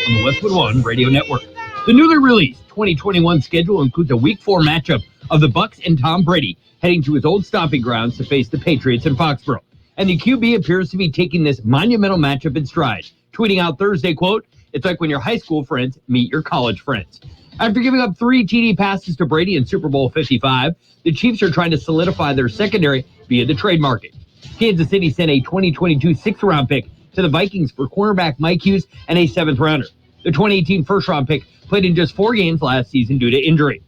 on the Westwood One Radio Network. The newly released 2021 schedule includes a Week 4 matchup of the Bucs and Tom Brady heading to his old stomping grounds to face the Patriots in Foxborough. And the QB appears to be taking this monumental matchup in stride, tweeting out Thursday, quote, "It's like when your high school friends meet your college friends." After giving up 3 TD passes to Brady in Super Bowl 55, the Chiefs are trying to solidify their secondary via the trade market. Kansas City sent a 2022 6th-round pick to the Vikings for cornerback Mike Hughes and a 7th-rounder. The 2018 first-round pick played in just 4 games last season due to injury.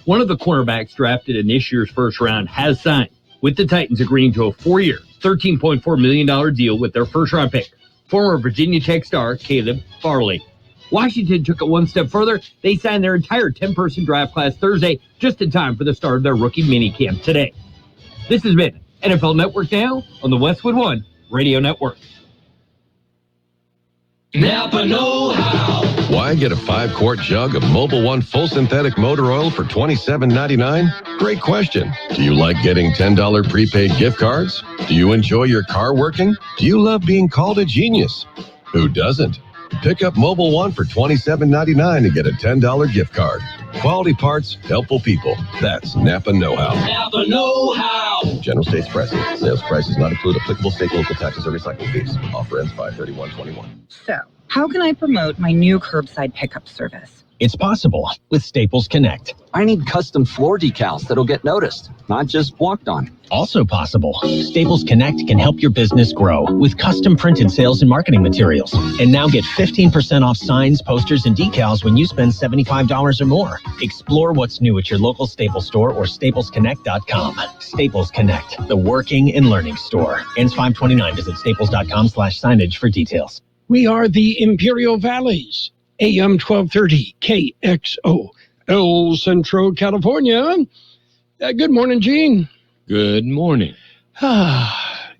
One of the cornerbacks drafted in this year's first round has signed, with the Titans agreeing to a 4-year, $13.4 million deal with their first-round pick, former Virginia Tech star Caleb Farley. Washington took it one step further. They signed their entire 10-person draft class Thursday, just in time for the start of their rookie minicamp today. This has been NFL Network Now on the Westwood One Radio Network. Napa know-how. Why get a 5-quart jug of Mobil 1 full synthetic motor oil for $27.99? Great question. Do you like getting $10 prepaid gift cards? Do you enjoy your car working? Do you love being called a genius? Who doesn't? Pick up Mobil 1 for $27.99 and get a $10 gift card. Quality parts, helpful people. That's Napa know-how. Napa know-how. General States pricing. Sales prices not include applicable state, local taxes, or recycling fees. Offer ends 5/31/21. So, how can I promote my new curbside pickup service? It's possible with Staples Connect. I need custom floor decals that'll get noticed, not just walked on. Also possible. Staples Connect can help your business grow with custom printed sales and marketing materials. And now get 15% off signs, posters, and decals when you spend $75 or more. Explore what's new at your local Staples store or staplesconnect.com. Staples Connect, the working and learning store. Ends 5/29. Visit staples.com/signage for details. We are the Imperial Valleys, AM 1230 KXO, El Centro, California. Good morning, Gene. Good morning.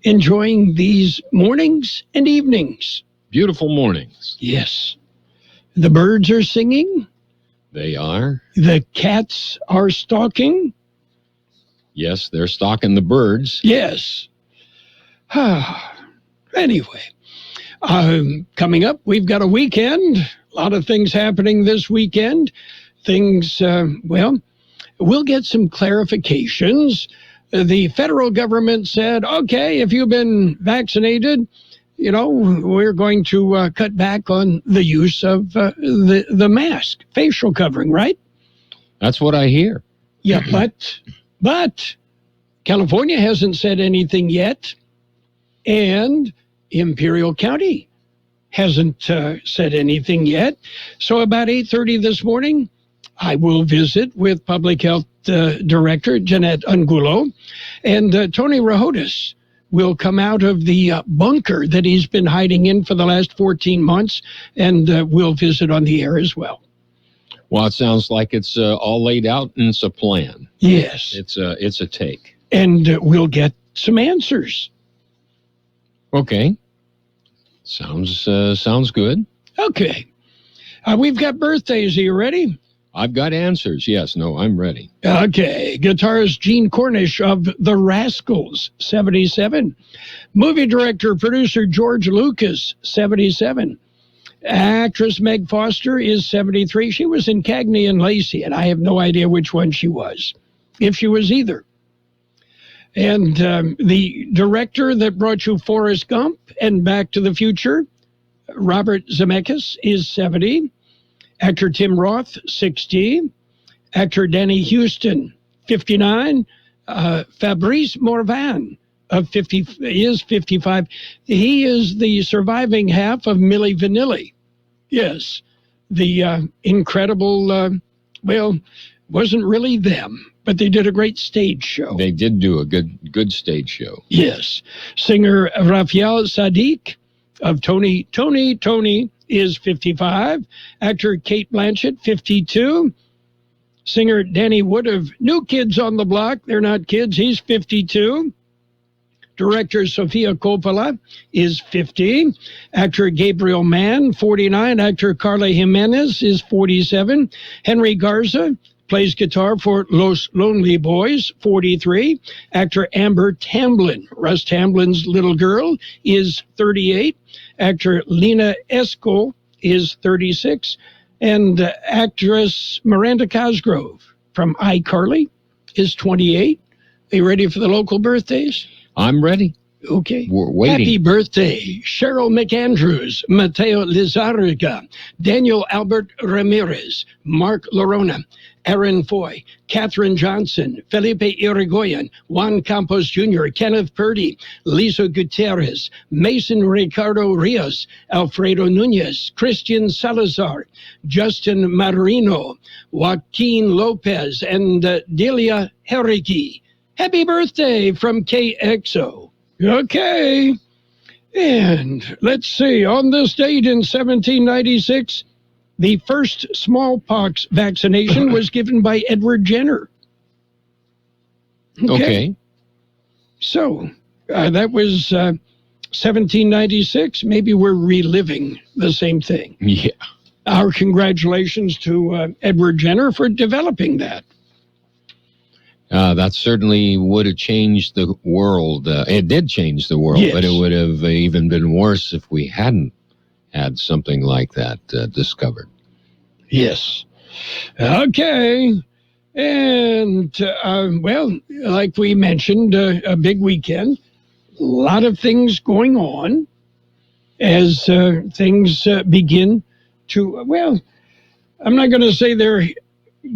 Enjoying these mornings and evenings. Beautiful mornings. Yes. The birds are singing. They are. The cats are stalking. Yes, they're stalking the birds. Yes. Anyway, coming up, we've got a weekend. A lot of things happening this weekend. Things, we'll get some clarifications. The federal government said, okay, if you've been vaccinated, we're going to cut back on the use of the mask, facial covering, right? That's what I hear. Yeah, but California hasn't said anything yet, and Imperial County hasn't said anything yet. So about 8:30 this morning, I will visit with Public Health Director Jeanette Angulo, and Tony Rahotis will come out of the bunker that he's been hiding in for the last 14 months, and we'll visit on the air as well. Well, it sounds like it's all laid out and it's a plan. Yes. It's a take. And we'll get some answers. Okay. Sounds good. Okay. We've got birthdays. Are you ready? I've got answers. Yes. No, I'm ready. Okay. Guitarist Gene Cornish of The Rascals, 77. Movie director, producer George Lucas, 77. Actress Meg Foster is 73. She was in Cagney and Lacey, and I have no idea which one she was, if she was either. And the director that brought you Forrest Gump and Back to the Future, Robert Zemeckis, is 70. Actor Tim Roth, 60. Actor Danny Houston, 59. Fabrice Morvan is 55. He is the surviving half of Milli Vanilli. Yes, the incredible, wasn't really them, but they did a great stage show. They did do a good stage show. Yes. Singer Raphael Sadiq of Tony is 55. Actor Kate Blanchett, 52. Singer Danny Wood of New Kids on the Block, they're not kids, he's 52. Director Sofia Coppola is 50. Actor Gabriel Mann, 49. Actor Carla Jimenez is 47. Henry Garza plays guitar for Los Lonely Boys, 43. Actor Amber Tamblyn, Russ Tamblin's little girl, is 38. Actor Lena Esco is 36. And actress Miranda Cosgrove from iCarly is 28. Are you ready for the local birthdays? I'm ready. Okay. We're waiting. Happy birthday, Cheryl McAndrews, Mateo Lizarraga, Daniel Albert Ramirez, Mark Lorona, Aaron Foy, Katherine Johnson, Felipe Irigoyen, Juan Campos Jr., Kenneth Purdy, Lisa Gutierrez, Mason Ricardo Rios, Alfredo Nunez, Christian Salazar, Justin Marino, Joaquin Lopez, and Delia Herrigi. Happy birthday from Kxo. Okay. And let's see, on this date in 1796, the first smallpox vaccination was given by Edward Jenner. Okay. So that was 1796. Maybe we're reliving the same thing. Yeah. Our congratulations to Edward Jenner for developing that. That certainly would have changed the world. It did change the world, Yes. but it would have even been worse if we hadn't had something like that discovered. Yes. Okay. And, well, like we mentioned, a big weekend. A lot of things going on as things begin to, well, I'm not going to say they're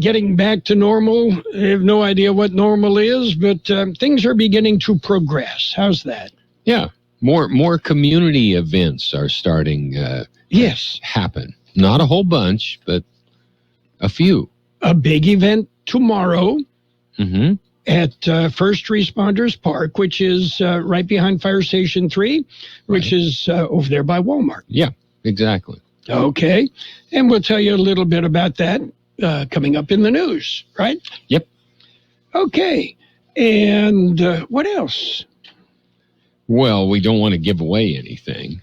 getting back to normal. I have no idea what normal is, but things are beginning to progress. How's that? Yeah. More community events are starting Yes. happen. Not a whole bunch, but a few. A big event tomorrow Mm-hmm. at First Responders Park, which is right behind Fire Station 3, which is over there by Walmart. Yeah, exactly. Okay. And we'll tell you a little bit about that coming up in the news, right? Yep. Okay. And what else? Well, we don't want to give away anything.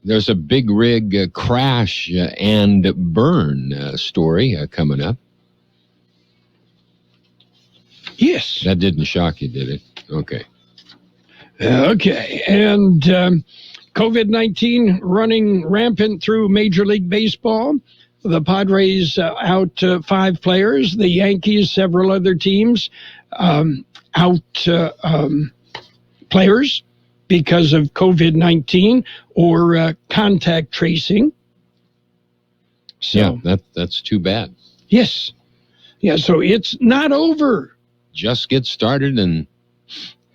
There's a big rig crash and burn story coming up. Yes. That didn't shock you, did it? Okay. Okay. And COVID-19 running rampant through Major League Baseball. The Padres out 5 players. The Yankees, several other teams out players because of COVID-19 or contact tracing. So, yeah, that's too bad. Yes. Yeah, so it's not over. Just get started and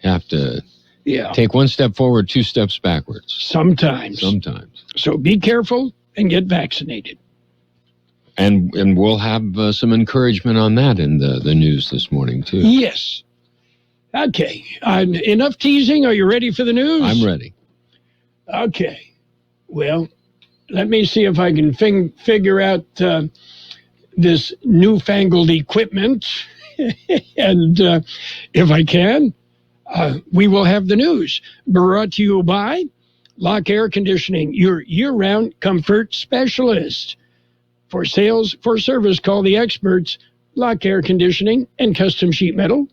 have to Yeah. take one step forward, 2 steps backwards. Sometimes. So be careful and get vaccinated. And we'll have some encouragement on that in the news this morning, too. Yes. Okay. Enough teasing. Are you ready for the news? I'm ready. Okay. Well, let me see if I can figure out this newfangled equipment. And if I can, we will have the news brought to you by Lock Air Conditioning, your year-round comfort specialist. For sales, for service, call the experts, Lock Air Conditioning and Custom Sheet Metal.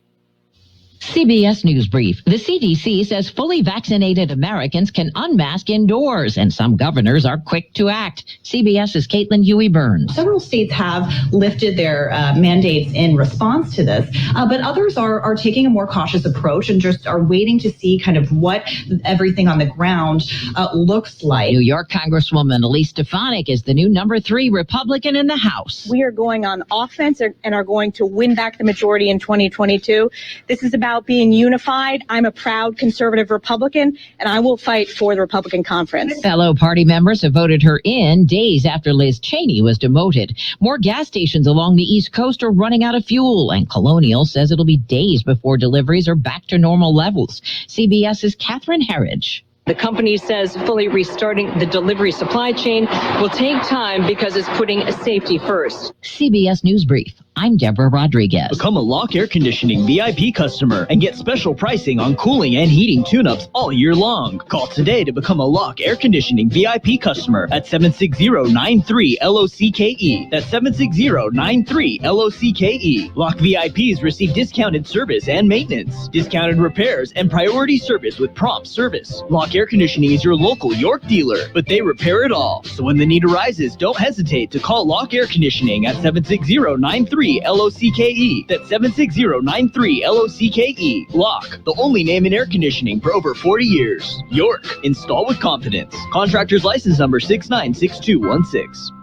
CBS News Brief. The CDC says fully vaccinated Americans can unmask indoors, and some governors are quick to act. CBS's Caitlin Huey-Burns. Several states have lifted their mandates in response to this, but others are taking a more cautious approach and just are waiting to see kind of what everything on the ground looks like. New York Congresswoman Elise Stefanik is the new number 3 Republican in the House. We are going on offense and are going to win back the majority in 2022. This is about being unified. I'm a proud conservative Republican, and I will fight for the Republican conference. Fellow party members have voted her in days after Liz Cheney was demoted. More gas stations along the East Coast are running out of fuel, and Colonial says it'll be days before deliveries are back to normal levels. CBS's Catherine Herridge. The company says fully restarting the delivery supply chain will take time because it's putting safety first. CBS News Brief. I'm Deborah Rodriguez. Become a Lock Air Conditioning VIP customer and get special pricing on cooling and heating tune-ups all year long. Call today to become a Lock Air Conditioning VIP customer at 760-93-LOCKE. That's 760-93-LOCKE. Lock VIPs receive discounted service and maintenance, discounted repairs, and priority service with prompt service. Lock Air Conditioning is your local York dealer, but they repair it all. So when the need arises, don't hesitate to call Lock Air Conditioning at 760-93-LOCKE. That's 760-93-LOCKE. Lock, the only name in air conditioning for over 40 years. York, install with confidence. Contractor's license number 696216.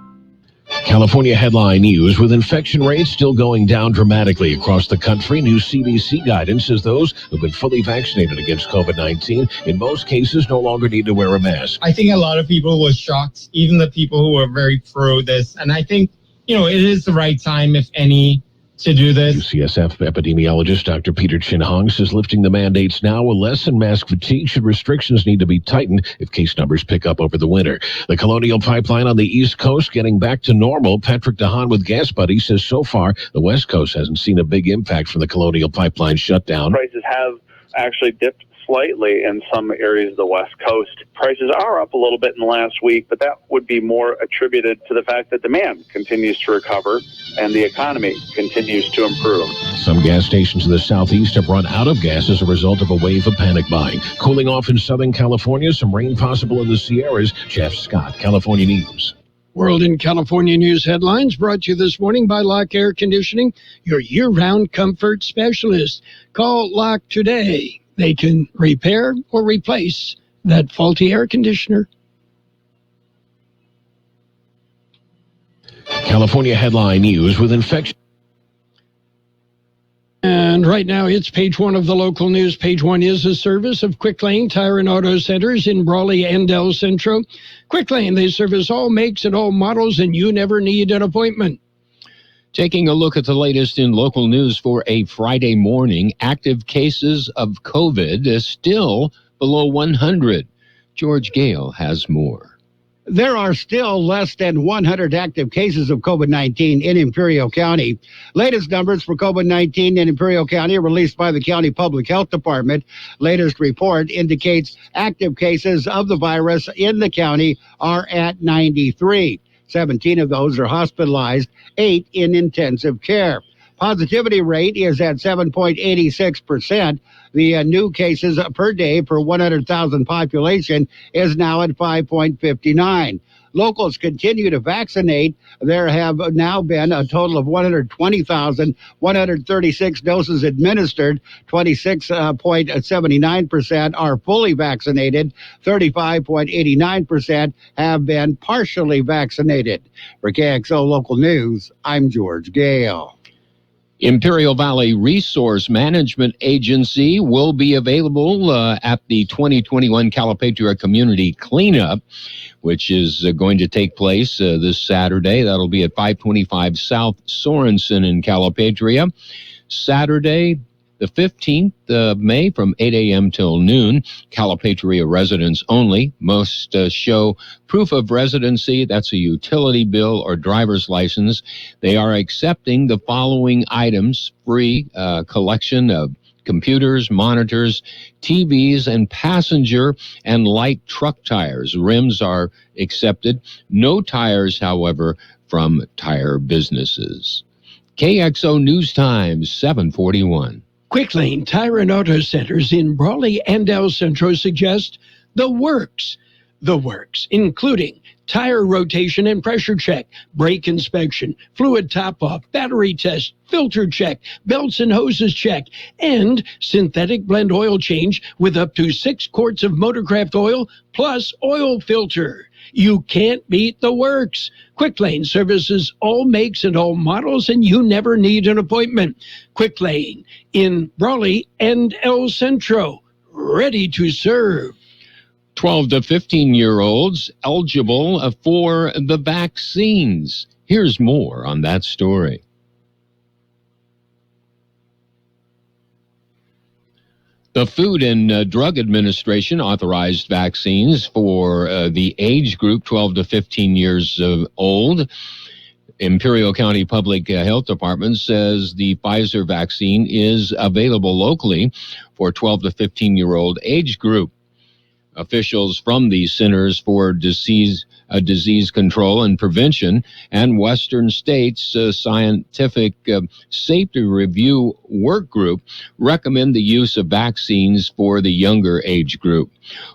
California headline news. With infection rates still going down dramatically across the country, new CDC guidance says those who've been fully vaccinated against COVID-19 in most cases no longer need to wear a mask. I think a lot of people were shocked, even the people who were very pro this. And I think, it is the right time, if any, to do this. UCSF epidemiologist Dr. Peter Chin-Hong says lifting the mandates now will lessen mask fatigue should restrictions need to be tightened if case numbers pick up over the winter. The Colonial Pipeline on the East Coast getting back to normal. Patrick DeHaan with Gas Buddy says so far the West Coast hasn't seen a big impact from the Colonial Pipeline shutdown. Prices have actually dipped slightly in some areas of the West Coast. Prices are up a little bit in the last week, but that would be more attributed to the fact that demand continues to recover and the economy continues to improve. Some gas stations in the southeast have run out of gas as a result of a wave of panic buying. Cooling off in Southern California, some rain possible in the Sierras. Jeff Scott, California News. World in California news headlines brought to you this morning by Lock Air Conditioning, your year-round comfort specialist. Call Lock today. They can repair or replace that faulty air conditioner. California headline news with infection. And right now, it's page one of the local news. Page one is a service of Quick Lane Tire and Auto Centers in Brawley and El Centro. Quick Lane, they service all makes and all models, and you never need an appointment. Taking a look at the latest in local news for a Friday morning, active cases of COVID is still below 100. George Gale has more. There are still less than 100 active cases of COVID-19 in Imperial County. Latest numbers for COVID-19 in Imperial County released by the County Public Health Department. Latest report indicates active cases of the virus in the county are at 93. 17 of those are hospitalized, 8 in intensive care. Positivity rate is at 7.86%. The new cases per day per 100,000 population is now at 5.59. Locals continue to vaccinate. There have now been a total of 120,136 doses administered. 26.79% are fully vaccinated. 35.89% have been partially vaccinated. For KXO Local News, I'm George Gale. Imperial Valley Resource Management Agency will be available at the 2021 Calipatria Community Cleanup, which is going to take place this Saturday. That'll be at 525 South Sorensen in Calipatria. Saturday, the 15th of May from 8 a.m. till noon. Calipatria residents only. Most show proof of residency. That's a utility bill or driver's license. They are accepting the following items: free collection of computers, monitors, TVs, and passenger and light truck tires. Rims are accepted. No tires, however, from tire businesses. KXO News Times, 741. Quick Lane Tire and Auto Centers in Brawley and El Centro suggest the works. The works, including tire rotation and pressure check, brake inspection, fluid top-off, battery test, filter check, belts and hoses check, and synthetic blend oil change with up to 6 quarts of Motorcraft oil plus oil filter. You can't beat the works. Quick Lane services all makes and all models, and you never need an appointment. Quick Lane in Brawley and El Centro, ready to serve. 12 to 15-year-olds eligible for the vaccines. Here's more on that story. The Food and Drug Administration authorized vaccines for the age group 12 to 15 years old. Imperial County Public Health Department says the Pfizer vaccine is available locally for 12 to 15-year-old age group. Officials from the Centers for Disease Control and Prevention and Western States Scientific Safety Review Work Group recommend the use of vaccines for the younger age group.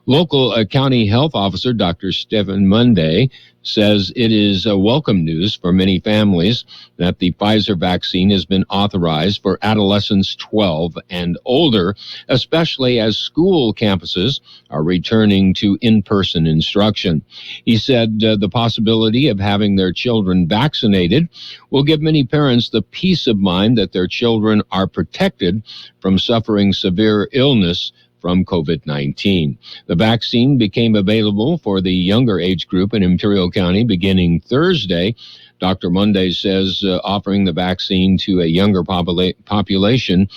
Local county health officer Dr. Stephen Monday says it is welcome news for many families that the Pfizer vaccine has been authorized for adolescents 12 and older, especially as school campuses are returning to in-person instruction. He said the possibility of having their children vaccinated will give many parents the peace of mind that their children are protected from suffering severe illness from COVID-19. The vaccine became available for the younger age group in Imperial County beginning Thursday. Dr. Monday says offering the vaccine to a younger population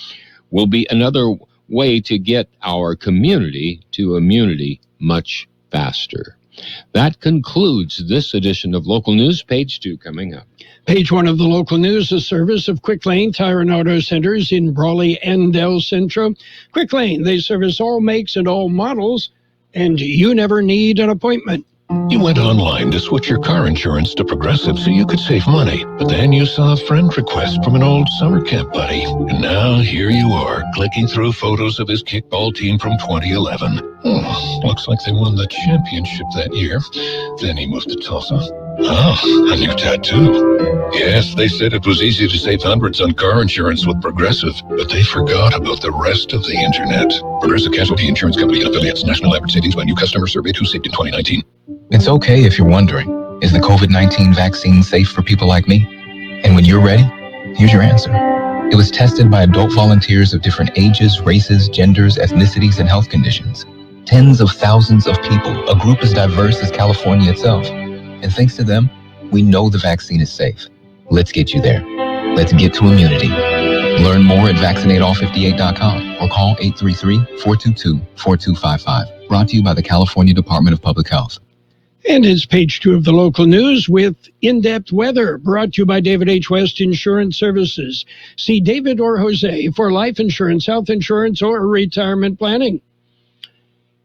will be another way to get our community to immunity much faster. That concludes this edition of Local News. Page 2 coming up. Page 1 of the local news, a service of Quick Lane Tire and Auto Centers in Brawley and El Centro. Quick Lane, they service all makes and all models, and you never need an appointment. You went online to switch your car insurance to Progressive so you could save money. But then you saw a friend request from an old summer camp buddy. And now here you are, clicking through photos of his kickball team from 2011. Looks like they won the championship that year. Then he moved to Tulsa. Oh, a new tattoo. Yes, they said it was easy to save hundreds on car insurance with Progressive, but they forgot about the rest of the internet. Progressive Casualty Insurance Company and affiliates. National average savings by new customer surveyed who saved in 2019. It's okay if you're wondering, is the COVID-19 vaccine safe for people like me? And when you're ready, here's your answer. It was tested by adult volunteers of different ages, races, genders, ethnicities, and health conditions. Tens of thousands of people, a group as diverse as California itself. And thanks to them, we know the vaccine is safe. Let's get you there. Let's get to immunity. Learn more at vaccinateall58.com or call 833-422-4255. Brought to you by the California Department of Public Health. And it's page 2 of the local news with in-depth weather, brought to you by David H. West Insurance Services. See David or Jose for life insurance, health insurance, or retirement planning.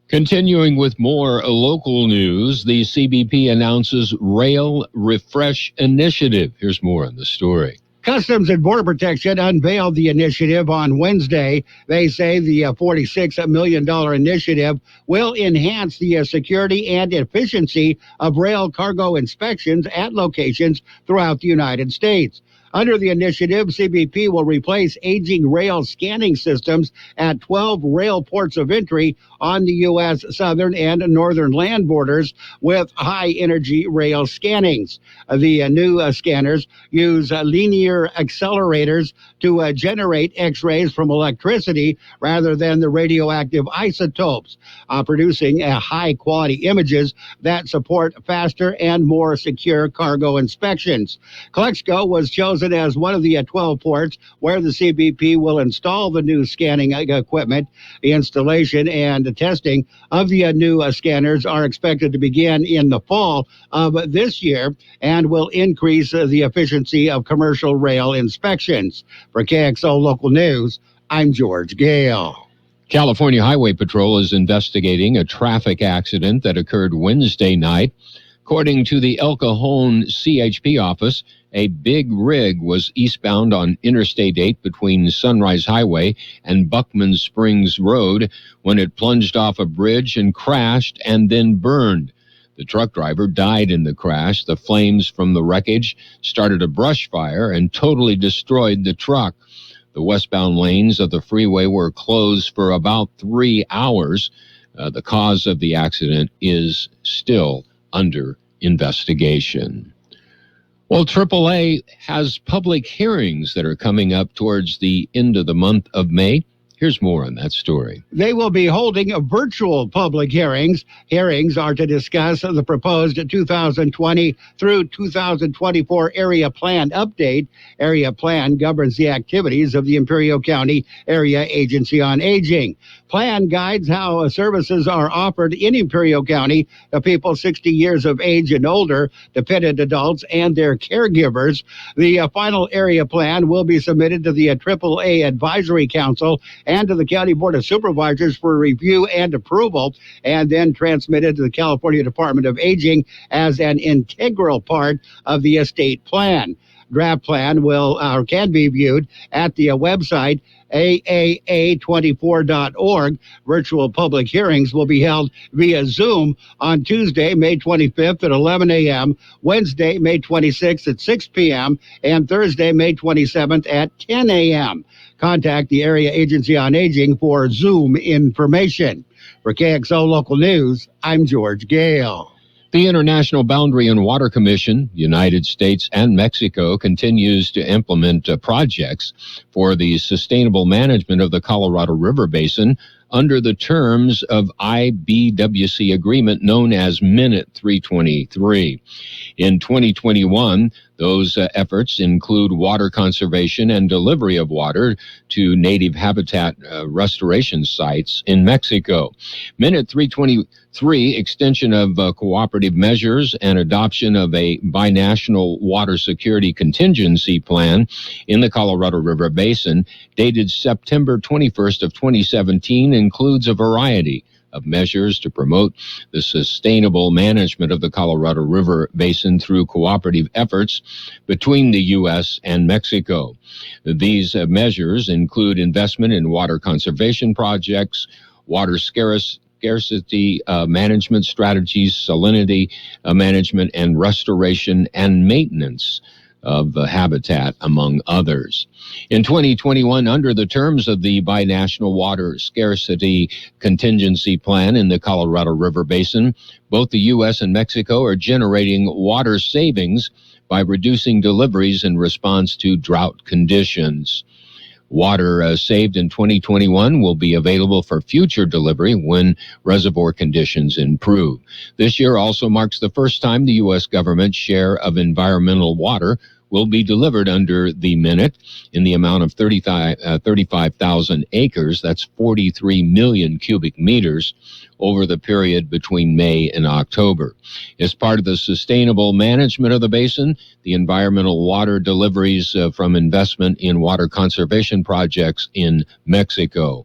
Continuing with more local news, the CBP announces Rail Refresh Initiative. Here's more on the story. Customs and Border Protection unveiled the initiative on Wednesday. They say the $46 million initiative will enhance the security and efficiency of rail cargo inspections at locations throughout the United States. Under the initiative, CBP will replace aging rail scanning systems at 12 rail ports of entry on the U.S. southern and northern land borders with high-energy rail scannings. The new scanners use linear accelerators to generate X-rays from electricity rather than the radioactive isotopes, producing high-quality images that support faster and more secure cargo inspections. Kxo was chosen as one of the 12 ports where the CBP will install the new scanning equipment. The installation and the testing of the new scanners are expected to begin in the fall of this year and will increase the efficiency of commercial rail inspections. For KXO Local News, I'm George Gale. California Highway Patrol is investigating a traffic accident that occurred Wednesday night. According to the El Cajon CHP office, a big rig was eastbound on Interstate 8 between Sunrise Highway and Buckman Springs Road when it plunged off a bridge and crashed and then burned. The truck driver died in the crash. The flames from the wreckage started a brush fire and totally destroyed the truck. The westbound lanes of the freeway were closed for about 3 hours. The cause of the accident is still under investigation. Well, AAA has public hearings that are coming up towards the end of the month of May. Here's more on that story. They will be holding virtual public hearings. Hearings are to discuss the proposed 2020 through 2024 area plan update. Area plan governs the activities of the Imperial County Area Agency on Aging. Plan guides how services are offered in Imperial County to people 60 years of age and older, dependent adults, and their caregivers. The final area plan will be submitted to the AAA Advisory Council and to the County Board of Supervisors for review and approval, and then transmitted to the California Department of Aging as an integral part of the estate plan. Draft plan can be viewed at the website AAA24.org. Virtual public hearings will be held via Zoom on Tuesday, May 25th at 11 a.m., Wednesday, May 26th at 6 p.m., and Thursday, May 27th at 10 a.m. Contact the Area Agency on Aging for Zoom information. For KXO Local News, I'm George Gale. The International Boundary and Water Commission, United States and Mexico, continues to implement projects for the sustainable management of the Colorado River Basin under the terms of IBWC agreement known as Minute 323. In 2021, those efforts include water conservation and delivery of water to native habitat restoration sites in Mexico. Minute 323, extension of cooperative measures and adoption of a binational water security contingency plan in the Colorado River Basin, dated September 21st of 2017, includes a variety of measures to promote the sustainable management of the Colorado River Basin through cooperative efforts between the U.S. and Mexico. These measures include investment in water conservation projects, water scarcity management strategies, salinity management, and restoration and maintenance of habitat, among others. In 2021, under the terms of the Binational Water Scarcity Contingency Plan in the Colorado River Basin, both the U.S. and Mexico are generating water savings by reducing deliveries in response to drought conditions. Water saved in 2021 will be available for future delivery when reservoir conditions improve. This year also marks the first time the U.S. government's share of environmental water will be delivered under the Minute in the amount of 35,000 acres. That's 43 million cubic meters over the period between May and October. As part of the sustainable management of the basin, the environmental water deliveries from investment in water conservation projects in Mexico.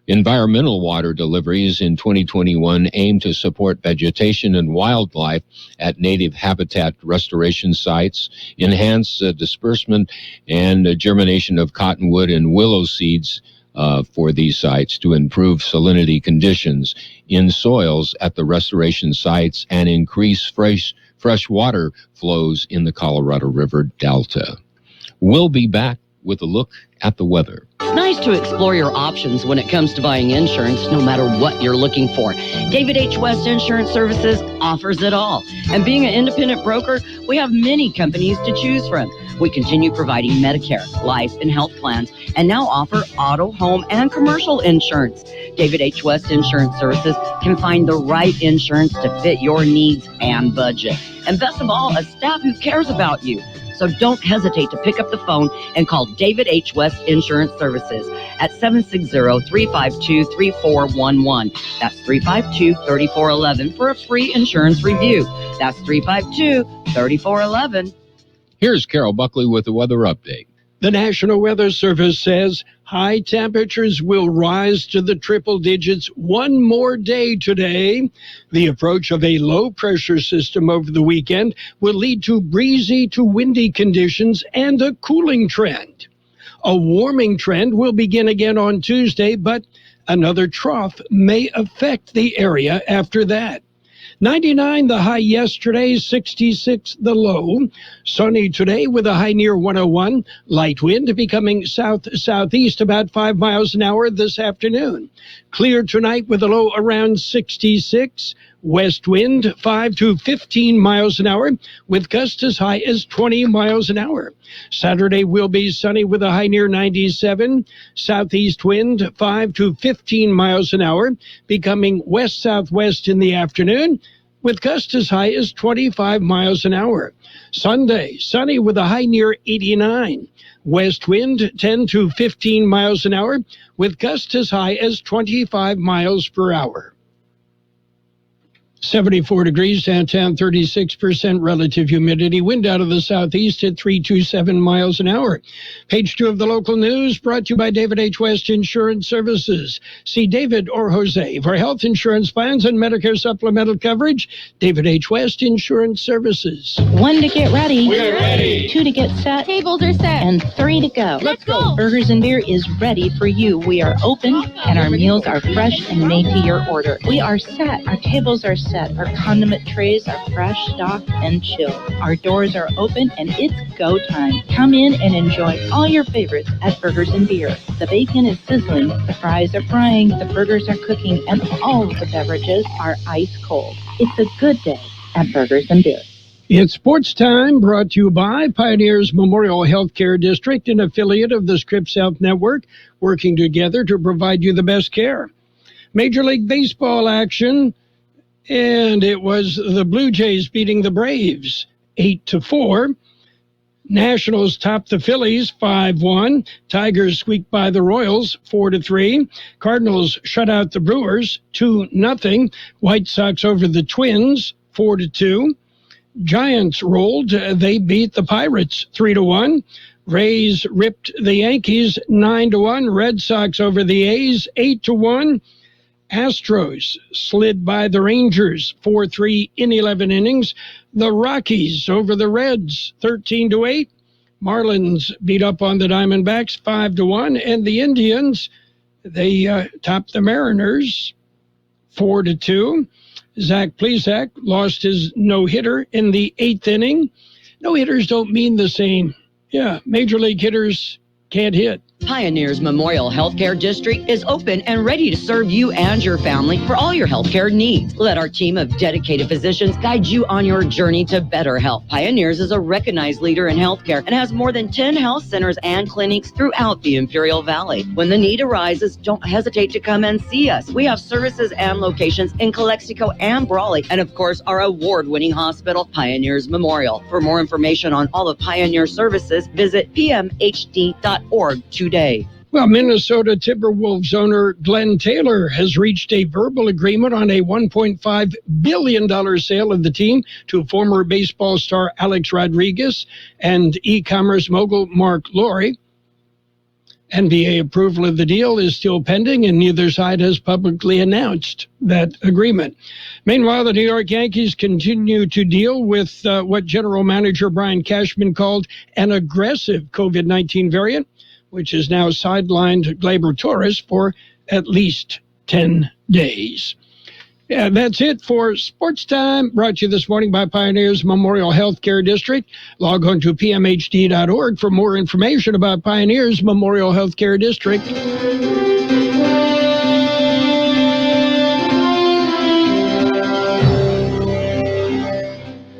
Environmental water deliveries in 2021 aim to support vegetation and wildlife at native habitat restoration sites, enhance disbursement and germination of cottonwood and willow seeds for these sites to improve salinity conditions in soils at the restoration sites and increase fresh water flows in the Colorado River Delta. We'll be back with a look at the weather. It's nice to explore your options when it comes to buying insurance, no matter what you're looking for. David H. West Insurance Services offers it all. And being an independent broker, we have many companies to choose from. We continue providing Medicare, life, and health plans, and now offer auto, home, and commercial insurance. David H. West Insurance Services can find the right insurance to fit your needs and budget. And best of all, a staff who cares about you. So don't hesitate to pick up the phone and call David H. West Insurance Services at 760-352-3411. That's 352-3411 for a free insurance review. That's 352-3411. Here's Carroll Buckley with the weather update. The National Weather Service says high temperatures will rise to the triple digits one more day today. The approach of a low-pressure system over the weekend will lead to breezy to windy conditions and a cooling trend. A warming trend will begin again on Tuesday, but another trough may affect the area after that. 99 the high yesterday, 66 the low. Sunny today with a high near 101. Light wind becoming south-southeast about 5 miles an hour this afternoon. Clear tonight with a low around 66. West wind 5 to 15 miles an hour with gusts as high as 20 miles an hour. Saturday will be sunny with a high near 97. Southeast wind 5 to 15 miles an hour, becoming west-southwest in the afternoon with gusts as high as 25 miles an hour. Sunday, sunny with a high near 89. West wind 10 to 15 miles an hour with gusts as high as 25 miles per hour. 74 degrees downtown, 36% relative humidity. Wind out of the southeast at 327 miles an hour. Page 2 of the local news brought to you by David H. West Insurance Services. See David or Jose for health insurance plans and Medicare supplemental coverage. David H. West Insurance Services. 1 to get ready. We're ready. 2 to get set. Tables are set. And 3 to go. Let's go. Burgers and Beer is ready for you. We are open and our meals are fresh and made to your order. We are set. Our tables are set. Our condiment trays are fresh, stocked, and chilled. Our doors are open and it's go time. Come in and enjoy all your favorites at Burgers and Beer. The bacon is sizzling, the fries are frying, the burgers are cooking, and all of the beverages are ice cold. It's a good day at Burgers and Beer. It's Sports Time, brought to you by Pioneers Memorial Healthcare District, an affiliate of the Scripps Health Network, working together to provide you the best care. Major League Baseball action, and it was the Blue Jays beating the Braves 8-4. Nationals topped the Phillies 5-1. Tigers squeaked by the Royals 4-3. Cardinals shut out the Brewers 2-0. White Sox over the Twins 4-2. Giants rolled. They beat the Pirates 3-1. Rays ripped the Yankees 9-1. Red Sox over the A's 8-1. Astros slid by the Rangers 4-3 in 11 innings. The Rockies over the Reds 13-8. Marlins beat up on the Diamondbacks 5-1. And the Indians, they topped the Mariners 4-2. Zach Plesac lost his no-hitter in the 8th inning. No-hitters don't mean the same. Yeah, major league hitters can't hit. Pioneers Memorial Healthcare District is open and ready to serve you and your family for all your healthcare needs. Let our team of dedicated physicians guide you on your journey to better health. Pioneers is a recognized leader in healthcare and has more than 10 health centers and clinics throughout the Imperial Valley. When the need arises, don't hesitate to come and see us. We have services and locations in Calexico and Brawley, and of course, our award-winning hospital, Pioneers Memorial. For more information on all of Pioneer services, visit pmhd.org today. Well, Minnesota Timberwolves owner Glenn Taylor has reached a verbal agreement on a $1.5 billion sale of the team to former baseball star Alex Rodriguez and e-commerce mogul Mark Lowry. NBA approval of the deal is still pending, and neither side has publicly announced that agreement. Meanwhile, the New York Yankees continue to deal with what general manager Brian Cashman called an aggressive COVID-19 variant, which has now sidelined Gleyber Torres for at least 10 days. Yeah, that's it for Sports Time, brought to you this morning by Pioneers Memorial Healthcare District. Log on to pmhd.org for more information about Pioneers Memorial Healthcare District.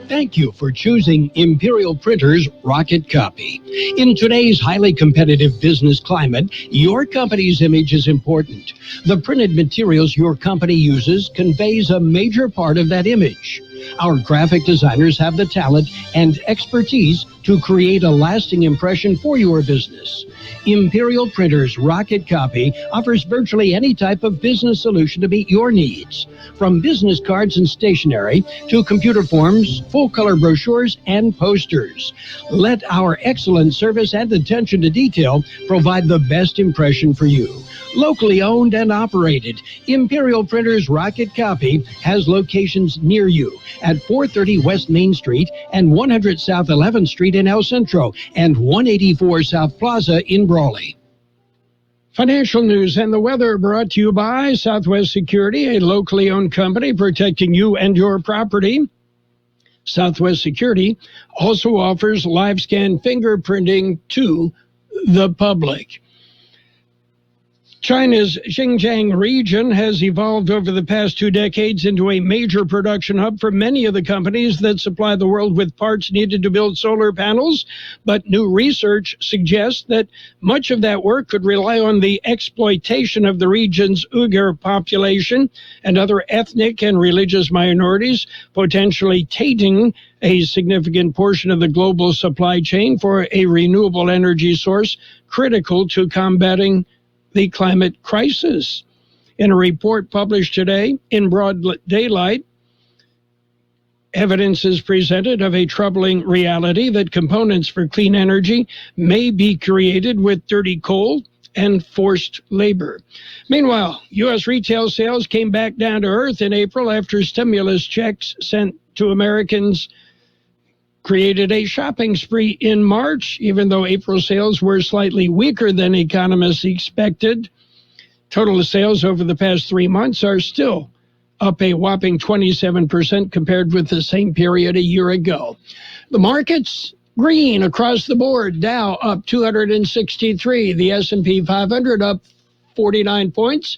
Thank you for choosing Imperial Printers Rocket Copy. In today's highly competitive business climate, your company's image is important. The printed materials your company uses conveys a major part of that image. Our graphic designers have the talent and expertise to create a lasting impression for your business. Imperial Printers Rocket Copy offers virtually any type of business solution to meet your needs, from business cards and stationery to computer forms, full-color brochures, and posters. Let our excellent service and attention to detail provide the best impression for you. Locally owned and operated, Imperial Printers Rocket Copy has locations near you at 430 West Main Street and 100 South 11th Street in El Centro and 184 South Plaza in Brawley. Financial news and the weather brought to you by Southwest Security, a locally owned company protecting you and your property. Southwest Security also offers live scan fingerprinting to the public. China's Xinjiang region has evolved over the past 2 decades into a major production hub for many of the companies that supply the world with parts needed to build solar panels. But new research suggests that much of that work could rely on the exploitation of the region's Uyghur population and other ethnic and religious minorities, potentially tainting a significant portion of the global supply chain for a renewable energy source critical to combating the climate crisis. In a report published today in broad daylight, evidence is presented of a troubling reality that components for clean energy may be created with dirty coal and forced labor. Meanwhile, U.S. retail sales came back down to earth in April after stimulus checks sent to Americans created a shopping spree in March, even though April sales were slightly weaker than economists expected. Total sales over the past 3 months are still up a whopping 27% compared with the same period a year ago. The markets green across the board. Dow up 263, the S&P 500 up 49 points.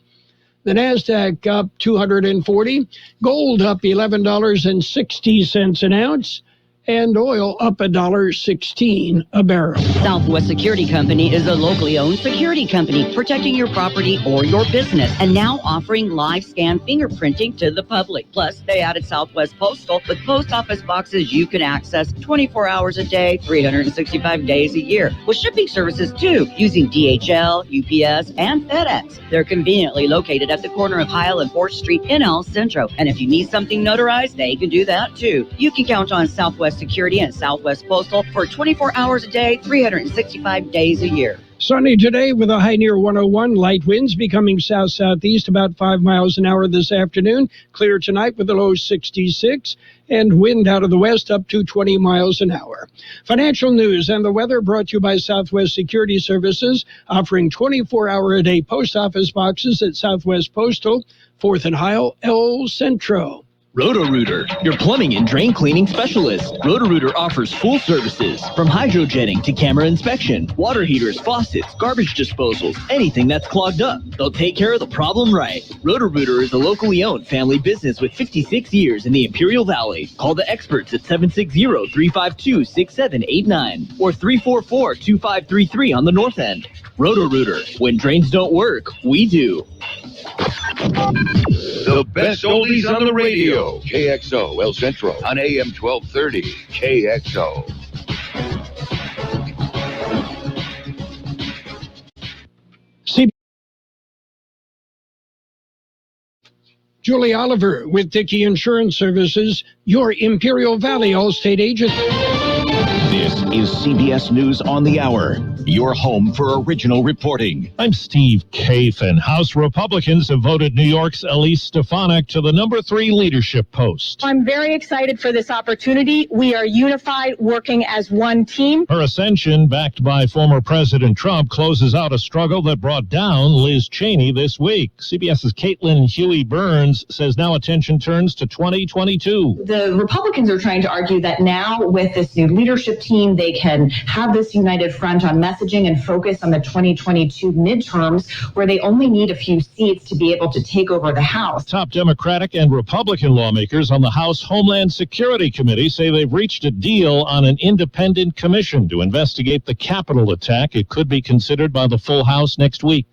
The NASDAQ up 240, gold up $11.60 an ounce, and oil up $1.16 a barrel. Southwest Security Company is a locally owned security company protecting your property or your business, and now offering live scan fingerprinting to the public. Plus, they added Southwest Postal with post office boxes you can access 24 hours a day, 365 days a year, with shipping services too, using DHL, UPS, and FedEx. They're conveniently located at the corner of Heil and 4th Street in El Centro, and if you need something notarized, they can do that too. You can count on Southwest Security and Southwest Postal for 24 hours a day, 365 days a year. Sunny today with a high near 101. Light winds becoming south-southeast about 5 miles an hour this afternoon. Clear tonight with a low 66. And wind out of the west up to 20 miles an hour. Financial news and the weather brought to you by Southwest Security Services, offering 24-hour-a-day post office boxes at Southwest Postal, 4th and Heil, El Centro. Roto-Rooter, your plumbing and drain cleaning specialist. Roto-Rooter offers full services, from hydrojetting to camera inspection, water heaters, faucets, garbage disposals, anything that's clogged up. They'll take care of the problem right. Roto-Rooter is a locally owned family business with 56 years in the Imperial Valley. Call the experts at 760-352-6789 or 344-2533 on the north end. Roto-Rooter, when drains don't work, we do. The best oldies on the radio. KXO El Centro on AM 1230. KXO. Julie Oliver with Dickey Insurance Services, your Imperial Valley Allstate agent. This is CBS News on the Hour, your home for original reporting. I'm Steve Kafin. House Republicans have voted New York's Elise Stefanik to the number 3 leadership post. I'm very excited for this opportunity. We are unified, working as one team. Her ascension, backed by former President Trump, closes out a struggle that brought down Liz Cheney this week. CBS's Caitlin Huey-Burns says now attention turns to 2022. The Republicans are trying to argue that now with this new leadership team, they can have this united front on messaging and focus on the 2022 midterms, where they only need a few seats to be able to take over the House. Top Democratic and Republican lawmakers on the House Homeland Security Committee say they've reached a deal on an independent commission to investigate the Capitol attack. It could be considered by the full House next week.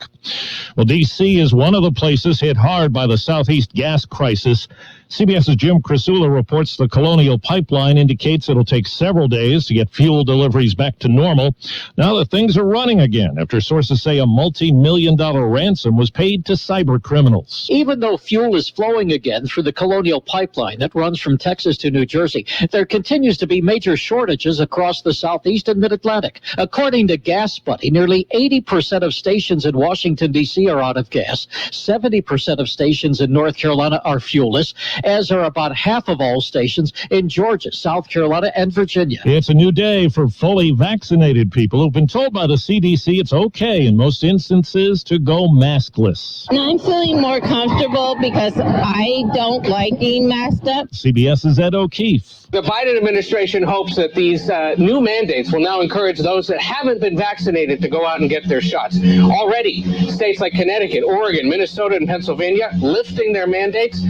Well, D.C. is one of the places hit hard by the Southeast gas crisis. CBS's Jim Krasula reports the Colonial Pipeline indicates it'll take several days to get fuel deliveries back to normal. Now that things are running again after sources say a multi-million-dollar ransom was paid to cyber criminals. Even though fuel is flowing again through the Colonial Pipeline that runs from Texas to New Jersey, there continues to be major shortages across the Southeast and Mid-Atlantic. According to Gas Buddy, nearly 80% of stations in Washington, D.C. are out of gas. 70% of stations in North Carolina are fuelless. as are about half of all stations in Georgia, South Carolina, and Virginia. It's a new day for fully vaccinated people who've been told by the CDC it's okay in most instances to go maskless. And I'm feeling more comfortable because I don't like being masked up. CBS's Ed O'Keefe. The Biden administration hopes that these new mandates will now encourage those that haven't been vaccinated to go out and get their shots. Already, states like Connecticut, Oregon, Minnesota, and Pennsylvania lifting their mandates.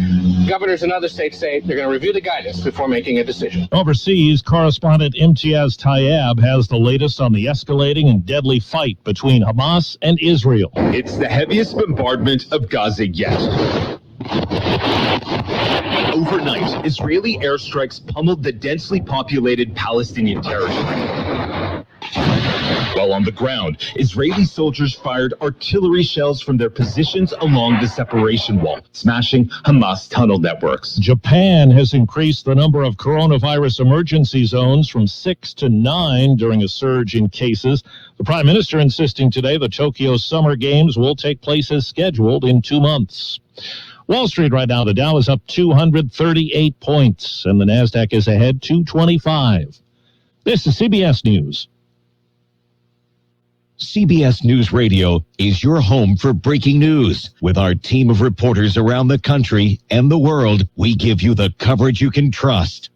Governors in other states say they're going to review the guidance before making a decision. Overseas, correspondent Imtiaz Tayeb has the latest on the escalating and deadly fight between Hamas and Israel. It's the heaviest bombardment of Gaza yet. Overnight, Israeli airstrikes pummeled the densely populated Palestinian territory. While on the ground, Israeli soldiers fired artillery shells from their positions along the separation wall, smashing Hamas tunnel networks. Japan has increased the number of coronavirus emergency zones from 6 to 9 during a surge in cases. The Prime Minister insisting today the Tokyo Summer Games will take place as scheduled in 2 months. Wall Street right now, the Dow is up 238 points, and the NASDAQ is ahead 225. This is CBS News. CBS News Radio is your home for breaking news. With our team of reporters around the country and the world, we give you the coverage you can trust.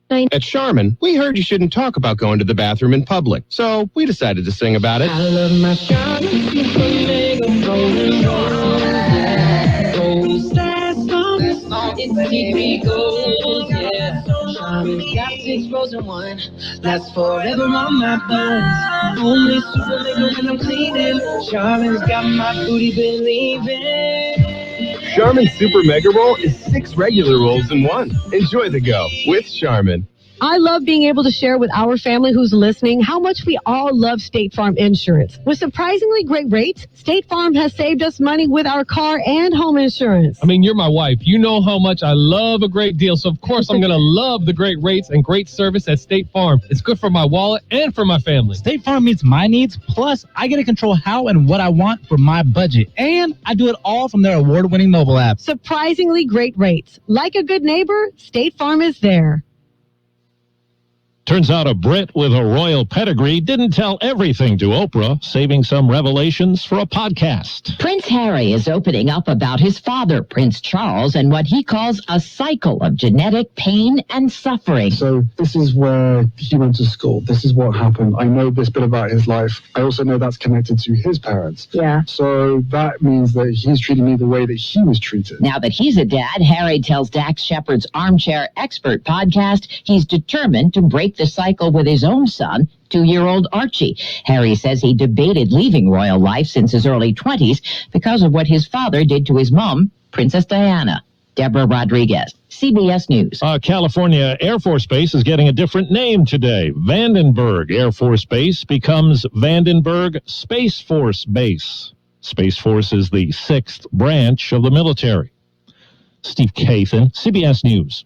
At Charmin, we heard you shouldn't talk about going to the bathroom in public, so we decided to sing about it. I love my Charmin Super Mega Golden Rose. Gold last long, it's keep me gold, yeah. Charmin's got 6 rows in 1, lasts forever on my buns. Only Super Mega when I'm cleaning. Charmin's got my booty believing. Charmin Super Mega Roll is 6 regular rolls in 1. Enjoy the go with Charmin. I love being able to share with our family who's listening how much we all love State Farm insurance. With surprisingly great rates, State Farm has saved us money with our car and home insurance. I mean, you're my wife. You know how much I love a great deal, so of course I'm going to love the great rates and great service at State Farm. It's good for my wallet and for my family. State Farm meets my needs, plus I get to control how and what I want for my budget. And I do it all from their award-winning mobile app. Surprisingly great rates. Like a good neighbor, State Farm is there. Turns out a Brit with a royal pedigree didn't tell everything to Oprah, saving some revelations for a podcast. Prince Harry is opening up about his father, Prince Charles, and what he calls a cycle of genetic pain and suffering. So this is where he went to school. This is what happened. I know this bit about his life. I also know that's connected to his parents. Yeah. So that means that he's treating me the way that he was treated. Now that he's a dad, Harry tells Dax Shepard's Armchair Expert podcast he's determined to break the cycle with his own son, 2-year-old Archie. Harry says he debated leaving royal life since his early 20s because of what his father did to his mom, Princess Diana. Deborah Rodriguez, CBS News. California Air Force Base is getting a different name today. Vandenberg Air Force Base becomes Vandenberg Space Force Base. Space Force is the 6th branch of the military. Steve Kathan, CBS News.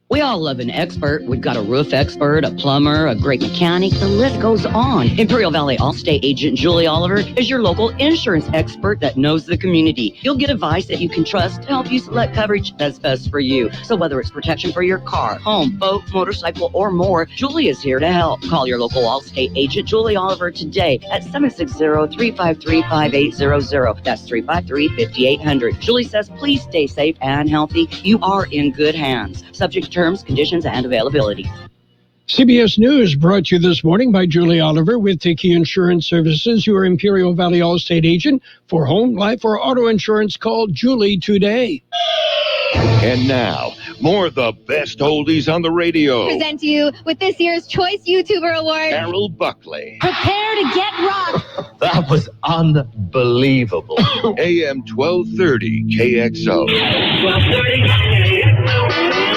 We all love an expert. We've got a roof expert, a plumber, a great mechanic. The list goes on. Imperial Valley Allstate agent Julie Oliver is your local insurance expert that knows the community. You'll get advice that you can trust to help you select coverage that's best for you. So whether it's protection for your car, home, boat, motorcycle, or more, Julie is here to help. Call your local Allstate agent Julie Oliver today at 760-353-5800. That's 353-5800. Julie says, please stay safe and healthy. You are in good hands. Subject to terms, conditions, and availability. CBS News brought to you this morning by Julie Oliver with Tiki Insurance Services, your Imperial Valley Allstate agent. For home, life, or auto insurance, call Julie today. And now, more of the best oldies on the radio. Present to you with this year's Choice YouTuber Award, Carroll Buckley. Prepare to get rocked. That was unbelievable. AM 1230 KXO. 1230 KXO.